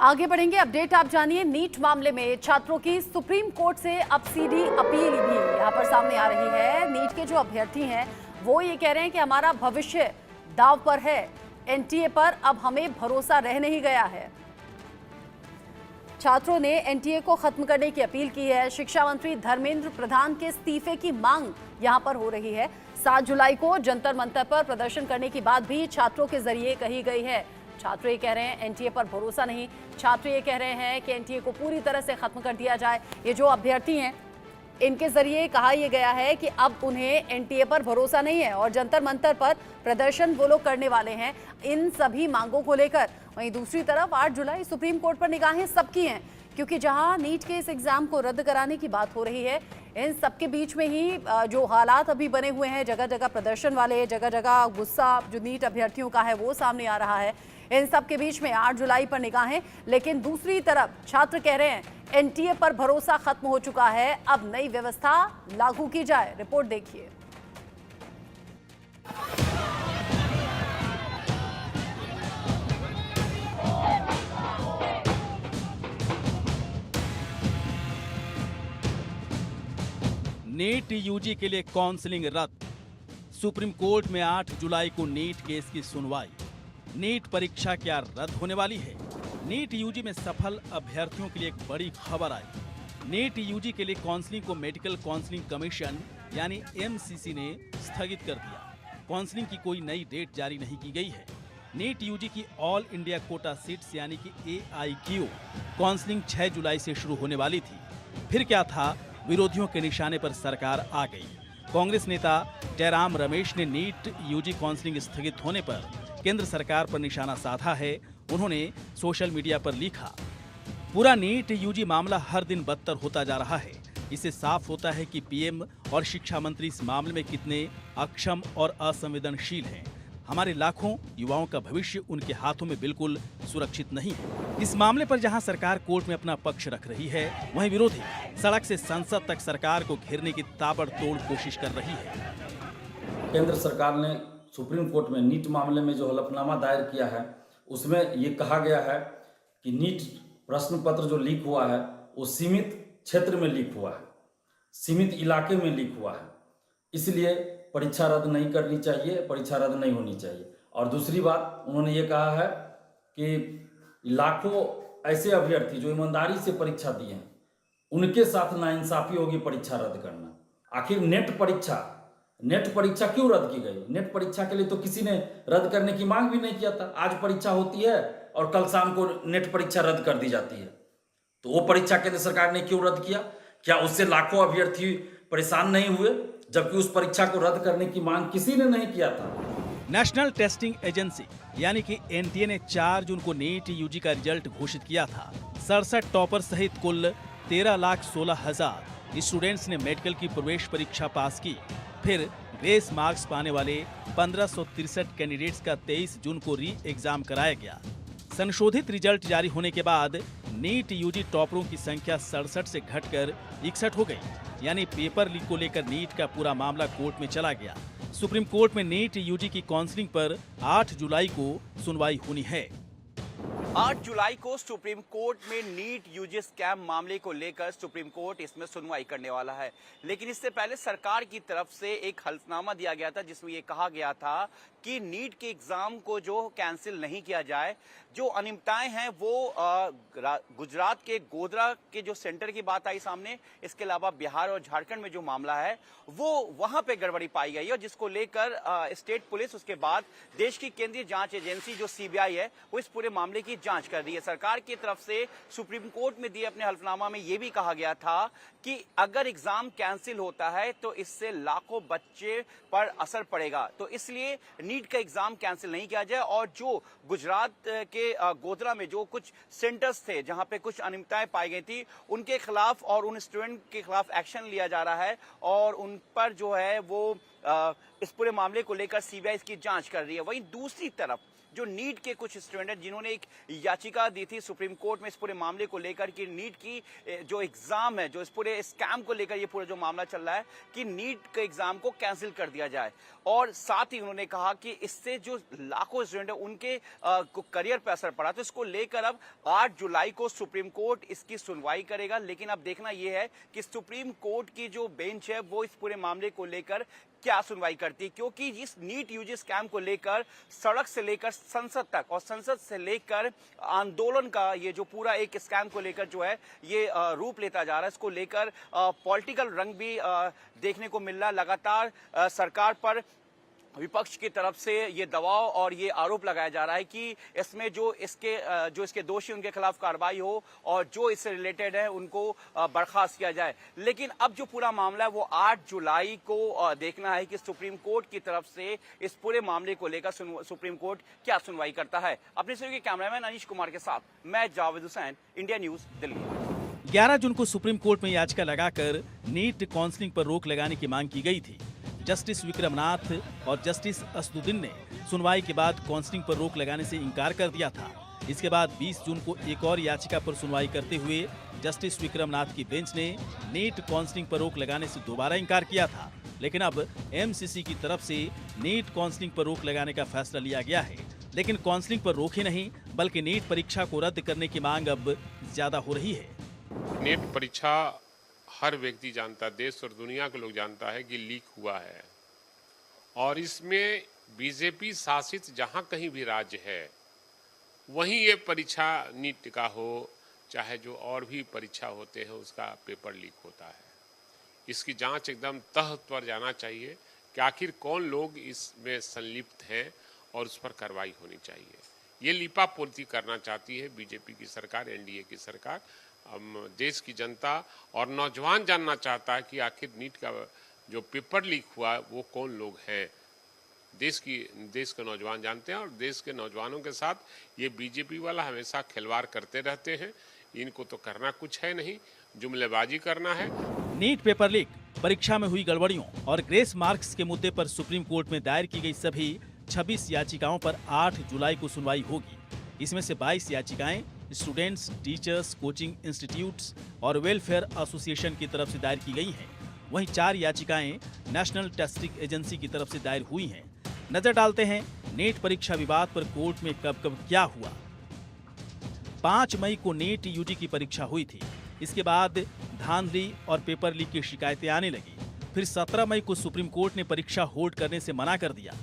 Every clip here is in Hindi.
आगे बढ़ेंगे। अपडेट आप जानिए। नीट मामले में छात्रों की सुप्रीम कोर्ट से अब सीधी अपील भी यहां पर सामने आ रही है। नीट के जो अभ्यर्थी हैं वो ये कह रहे हैं कि हमारा भविष्य दांव पर है, एनटीए पर अब हमें भरोसा रह नहीं गया है। छात्रों ने एनटीए को खत्म करने की अपील की है। शिक्षा मंत्री धर्मेंद्र प्रधान के इस्तीफे की मांग यहां पर हो रही है। 7 जुलाई को जंतर मंतर पर प्रदर्शन करने की बात भी छात्रों के जरिए कही गई है। छात्र ये कह रहे हैं एनटीए पर भरोसा नहीं। छात्र ये कह रहे हैं कि एनटीए को पूरी तरह से खत्म कर दिया जाए। ये जो अभ्यर्थी हैं इनके जरिए कहा यह गया है कि अब उन्हें एनटीए पर भरोसा नहीं है और जंतर मंतर पर प्रदर्शन वो लोग करने वाले हैं इन सभी मांगों को लेकर। वहीं दूसरी तरफ 8 जुलाई सुप्रीम कोर्ट पर निगाहें सबकी हैं, क्योंकि जहां नीट के इस एग्जाम को रद्द कराने की बात हो रही है, इन सबके बीच में ही जो हालात अभी बने हुए हैं, जगह जगह प्रदर्शन वाले, जगह जगह गुस्सा जो नीट अभ्यर्थियों का है वो सामने आ रहा है। इन सब के बीच में 8 जुलाई पर निगाहें, लेकिन दूसरी तरफ छात्र कह रहे हैं एनटीए पर भरोसा खत्म हो चुका है, अब नई व्यवस्था लागू की जाए। रिपोर्ट देखिए। नीट यूजी के लिए काउंसलिंग रद्द। सुप्रीम कोर्ट में 8 जुलाई को नीट केस की सुनवाई। नीट परीक्षा क्या रद्द होने वाली है? नीट यूजी में सफल अभ्यर्थियों के लिए एक बड़ी खबर आई। नीट यूजी के लिए काउंसलिंग को मेडिकल काउंसलिंग कमीशन यानी एमसीसी ने स्थगित कर दिया। काउंसलिंग की कोई नई डेट जारी नहीं की गई है। नीट यूजी की ऑल इंडिया कोटा सीट्स यानी कि AIQ काउंसलिंग 6 जुलाई से शुरू होने वाली थी। फिर क्या था? विरोधियों के निशाने पर सरकार आ गई। कांग्रेस नेता जयराम रमेश ने नीट यूजी काउंसलिंग स्थगित होने पर केंद्र सरकार पर निशाना साधा है। उन्होंने सोशल मीडिया पर लिखा, पूरा नीट यूजी मामला हर दिन बदतर होता जा रहा है। इससे साफ होता है कि पीएम और शिक्षा मंत्री इस मामले में कितने अक्षम और असंवेदनशील हैं। हमारे लाखों युवाओं का भविष्य उनके हाथों में बिल्कुल सुरक्षित नहीं है। इस मामले पर जहां सरकार कोर्ट में अपना पक्ष रख रही है, वहीं विरोधी सड़क से संसद तक सरकार को घेरने की ताबड़तोड़ कोशिश कर रही है। केंद्र सरकार ने सुप्रीम कोर्ट में नीट मामले में जो हलफनामा दायर किया है, उसमें ये कहा गया है कि नीट प्रश्न पत्र जो लीक हुआ है वो सीमित क्षेत्र में लीक हुआ है, सीमित इलाके में लीक हुआ है, इसलिए परीक्षा रद्द नहीं करनी चाहिए, परीक्षा रद्द नहीं होनी चाहिए। और दूसरी बात उन्होंने ये कहा है कि लाखों ऐसे अभ्यर्थी जो ईमानदारी से परीक्षा दिए हैं उनके साथ नाइंसाफी होगी परीक्षा रद्द करना। आखिर नेट परीक्षा क्यों रद्द की गई? नेट परीक्षा के लिए तो किसी ने रद्द करने की मांग भी नहीं किया था। आज परीक्षा होती है और कल शाम को नेट परीक्षा रद्द कर दी जाती है, तो वो परीक्षा केंद्र सरकार ने क्यों रद्द किया? क्या उससे लाखों अभ्यर्थी परेशान नहीं हुए, जबकि उस परीक्षा को रद्द करने की मांग किसी ने नहीं किया था? नेशनल टेस्टिंग एजेंसी यानी कि एनटीए ने 4 जून को नीट यूजी का रिजल्ट घोषित किया था। 67 टॉपर सहित कुल 13,16,000 स्टूडेंट्स ने मेडिकल की प्रवेश परीक्षा पास की। फिर ग्रेस मार्क्स पाने वाले 1563 कैंडिडेट्स का 23 जून को री एग्जाम कराया गया। संशोधित रिजल्ट जारी होने के बाद नीट यूजी टॉपरों की संख्या 67 से घटकर 61 हो गई। यानी पेपर लीक को लेकर नीट का पूरा मामला कोर्ट में चला गया। सुप्रीम कोर्ट में नीट यूजी की काउंसलिंग पर 8 जुलाई को सुनवाई होनी है। 8 जुलाई को सुप्रीम कोर्ट में नीट यूजी स्कैम मामले को लेकर सुप्रीम कोर्ट इसमें सुनवाई करने वाला है। लेकिन इससे पहले सरकार की तरफ से एक हल्फनामा दिया गया था जिसमें यह कहा गया था कि नीट के एग्जाम को जो कैंसिल नहीं किया जाए। जो अनियमितताएं हैं वो गुजरात के गोधरा के जो सेंटर की बात आई सामने, इसके अलावा बिहार और झारखंड में जो मामला है वो वहां पे गड़बड़ी पाई गई है, जिसको लेकर स्टेट पुलिस, उसके बाद देश की केंद्रीय जांच एजेंसी जो CBI है वो इस पूरे मामले की जांच कर रही है। सरकार की तरफ से सुप्रीम कोर्ट में दिए अपने हल्फनामा में यह भी कहा गया था कि अगर एग्जाम कैंसिल होता है तो इससे लाखों बच्चे पर असर पड़ेगा, तो इसलिए नीट का एग्जाम कैंसिल नहीं किया जाए। और जो गुजरात के गोधरा में जो कुछ सेंटर्स थे जहां पे कुछ अनियमितताएं पाई गई थी, उनके खिलाफ और उन स्टूडेंट के खिलाफ एक्शन लिया जा रहा है और उन पर जो है वो इस पूरे मामले को लेकर CBI इसकी जांच कर रही है। वहीं दूसरी तरफ जो नीट के कुछ स्टूडेंट हैं जिन्होंने एक याचिका दी थी सुप्रीम कोर्ट में इस पूरे मामले को लेकर कि नीट की जो एग्जाम है, जो इस पूरे स्कैम को लेकर ये पूरा जो मामला चल रहा है कि नीट के एग्जाम को कैंसिल कर दिया जाए। और साथ ही उन्होंने कहा कि इससे जो लाखों स्टूडेंट है उनके करियर पर असर पड़ा, तो इसको लेकर अब 8 जुलाई को सुप्रीम कोर्ट इसकी सुनवाई करेगा। लेकिन अब देखना यह है कि सुप्रीम कोर्ट की जो बेंच है वो इस पूरे मामले को लेकर क्या सुनवाई करती है, क्योंकि इस नीट यूजी स्कैम को लेकर सड़क से लेकर संसद तक और संसद से लेकर आंदोलन का ये जो पूरा एक स्कैम को लेकर जो है ये रूप लेता जा रहा है। इसको लेकर पॉलिटिकल रंग भी देखने को मिल रहा है। लगातार सरकार पर विपक्ष की तरफ से ये दबाव और ये आरोप लगाया जा रहा है कि इसमें जो इसके दोषी उनके खिलाफ कार्रवाई हो और जो इससे रिलेटेड है उनको बर्खास्त किया जाए। लेकिन अब जो पूरा मामला है वो 8 जुलाई को देखना है कि सुप्रीम कोर्ट की तरफ से इस पूरे मामले को लेकर सुप्रीम कोर्ट क्या सुनवाई करता है। अपने स्टूडियो के कैमरामैन अनीश कुमार के साथ मैं जावेद हुसैन, इंडिया न्यूज दिल्ली। 11 जून को सुप्रीम कोर्ट में याचिका लगाकर नीट काउंसलिंग पर रोक लगाने की मांग की गई थी। जस्टिस विक्रमनाथ और जस्टिस असदुद्दीन ने सुनवाई के बाद काउंसलिंग पर रोक लगाने से इनकार कर दिया था। इसके बाद 20 जून को एक और याचिका पर सुनवाई करते हुए जस्टिस विक्रमनाथ की बेंच ने नीट काउंसलिंग पर रोक लगाने से दोबारा इनकार किया था। लेकिन अब एमसीसी की तरफ से नीट काउंसलिंग पर रोक लगाने का फैसला लिया गया है। लेकिन काउंसलिंग पर रोक ही नहीं बल्कि नीट परीक्षा को रद्द करने की मांग अब ज्यादा हो रही है। नीट परीक्षा हर व्यक्ति जानता है, देश और दुनिया के लोग जानता है कि लीक हुआ है और इसमें बीजेपी शासित जहां कहीं भी राज्य है वहीं ये परीक्षा नीट का हो चाहे जो और भी परीक्षा होते हैं उसका पेपर लीक होता है। इसकी जांच एकदम तह पर जाना चाहिए कि आखिर कौन लोग इसमें संलिप्त हैं और उस पर कार्रवाई होनी चाहिए। ये लीपापोती करना चाहती है बीजेपी की सरकार, एनडीए की सरकार। देश की जनता और नौजवान जानना चाहता है कि आखिर नीट का जो पेपर लीक हुआ वो कौन लोग हैं। देश के नौजवान जानते हैं और देश के नौजवानों के साथ ये बीजेपी वाला हमेशा खिलवाड़ करते रहते हैं। इनको तो करना कुछ है नहीं, जुमलेबाजी करना है। नीट पेपर लीक, परीक्षा में हुई गड़बड़ियों और ग्रेस मार्क्स के मुद्दे पर सुप्रीम कोर्ट में दायर की गई सभी 26 याचिकाओं पर 8 जुलाई को सुनवाई होगी। इसमें से 22 याचिकाएं स्टूडेंट्स, टीचर्स, कोचिंग इंस्टीट्यूट्स और वेलफेयर एसोसिएशन की तरफ से दायर की गई हैं। वहीं 4 याचिकाएं नेशनल टेस्टिंग एजेंसी की तरफ से दायर हुई हैं। नजर डालते हैं नीट परीक्षा विवाद पर कोर्ट में कब कब क्या हुआ। 5 मई को नीट यूजी की परीक्षा हुई थी। इसके बाद धांधली और पेपर लीक की शिकायतें आने लगी। फिर 17 मई को सुप्रीम कोर्ट ने परीक्षा होल्ड करने से मना कर दिया।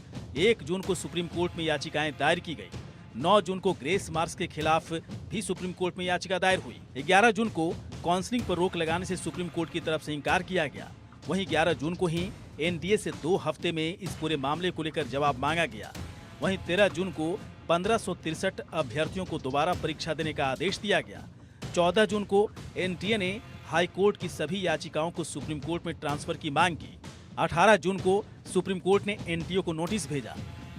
1 जून को सुप्रीम कोर्ट में याचिकाएं दायर की गई। 9 जून को ग्रेस मार्क्स के खिलाफ भी सुप्रीम कोर्ट में याचिका दायर हुई। 11 जून को काउंसलिंग पर रोक लगाने से सुप्रीम कोर्ट की तरफ से इनकार किया गया। वहीं 11 जून को ही एनडीए से 2 हफ्ते में इस पूरे मामले को लेकर जवाब मांगा गया। वहीं 13 जून को 1563 अभ्यर्थियों को दोबारा परीक्षा देने का आदेश दिया गया। 14 जून को एनडीए ने हाई कोर्ट की सभी याचिकाओं को सुप्रीम कोर्ट में ट्रांसफर की मांग की। 18 जून को सुप्रीम कोर्ट ने एनटीओ को नोटिस भेजा।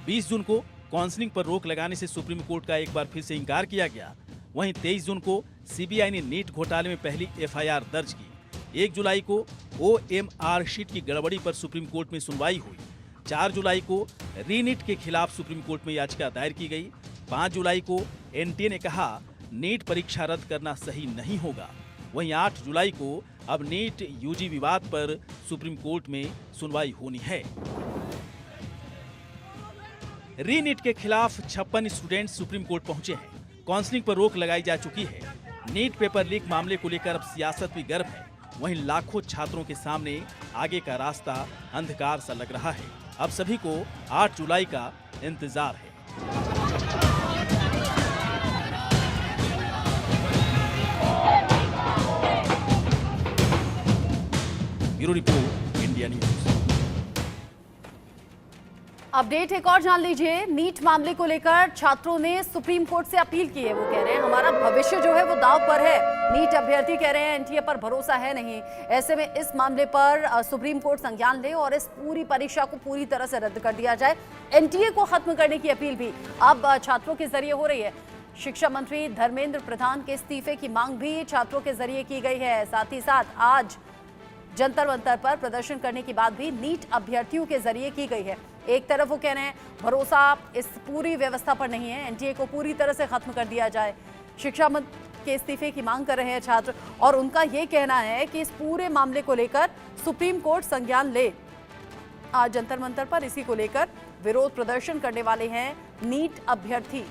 20 जून को काउंसलिंग पर रोक लगाने से सुप्रीम कोर्ट का एक बार फिर से इनकार किया गया। वहीं 23 जून को सीबीआई ने नीट घोटाले में पहली एफआईआर दर्ज की। 1 जुलाई को ओएमआर शीट की गड़बड़ी पर सुप्रीम कोर्ट में सुनवाई हुई। 4 जुलाई को रीनीट के खिलाफ सुप्रीम कोर्ट में याचिका दायर की गई। 5 जुलाई को एनटीए ने कहा नीट परीक्षा रद्द करना सही नहीं होगा। वहीं 8 जुलाई को अब नीट यूजी विवाद पर सुप्रीम कोर्ट में सुनवाई होनी है। रीनीट के खिलाफ 56 स्टूडेंट सुप्रीम कोर्ट पहुंचे हैं। काउंसलिंग पर रोक लगाई जा चुकी है। नीट पेपर लीक मामले को लेकर अब सियासत भी गर्म है। वहीं लाखों छात्रों के सामने आगे का रास्ता अंधकार सा लग रहा है। अब सभी को 8 जुलाई का इंतजार है। Bureau report, India news. Update एक और जान लीजिए। नीट मामले को लेकर छात्रों ने सुप्रीम कोर्ट से अपील की है। वो कह रहे हैं हमारा भविष्य जो है वो दांव पर है। नीट अभ्यर्थी कह रहे हैं एनटीए पर भरोसा है नहीं। ऐसे में इस मामले पर सुप्रीम कोर्ट संज्ञान ले और इस पूरी परीक्षा को पूरी तरह से रद्द कर दिया जाए। एनटीए को खत्म करने की अपील भी अब छात्रों के जरिए हो रही है। शिक्षा मंत्री धर्मेंद्र प्रधान के इस्तीफे की मांग भी छात्रों के जरिए की गई है। साथ ही साथ आज जंतर मंतर पर प्रदर्शन करने की बात भी नीट अभ्यर्थियों के जरिए की गई है। एक तरफ वो कह रहे हैं भरोसा इस पूरी व्यवस्था पर नहीं है, एनटीए को पूरी तरह से खत्म कर दिया जाए। शिक्षा मंत्री के इस्तीफे की मांग कर रहे हैं छात्र और उनका ये कहना है कि इस पूरे मामले को लेकर सुप्रीम कोर्ट संज्ञान ले। आज जंतर मंतर पर इसी को लेकर विरोध प्रदर्शन करने वाले हैं नीट अभ्यर्थी।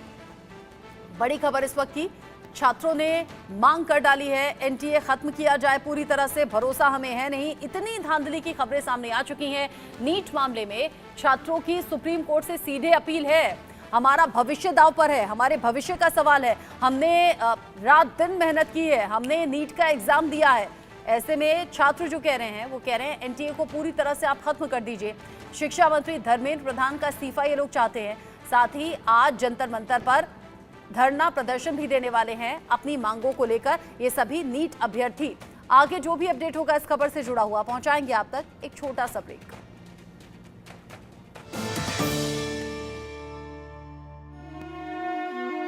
बड़ी खबर इस वक्त की, छात्रों ने मांग कर डाली है एनटीए खत्म किया जाए पूरी तरह से, भरोसा हमें है नहीं। इतनी धांधली की खबरें सामने आ चुकी हैं। नीट मामले में छात्रों की सुप्रीम कोर्ट से सीधे अपील है, हमारा भविष्य दांव पर है, हमारे भविष्य का सवाल है, हमने रात दिन मेहनत की है, हमने नीट का एग्जाम दिया है। ऐसे में छात्र जो कह रहे हैं वो कह रहे हैं एनटीए को पूरी तरह से आप खत्म कर दीजिए। शिक्षा मंत्री धर्मेंद्र प्रधान का इस्तीफा ये लोग चाहते हैं। साथ ही आज जंतर मंतर पर धरना प्रदर्शन भी देने वाले हैं अपनी मांगों को लेकर ये सभी नीट अभ्यर्थी। आगे जो भी अपडेट होगा इस खबर से जुड़ा हुआ पहुंचाएंगे आप तक। एक छोटा सा ब्रेक।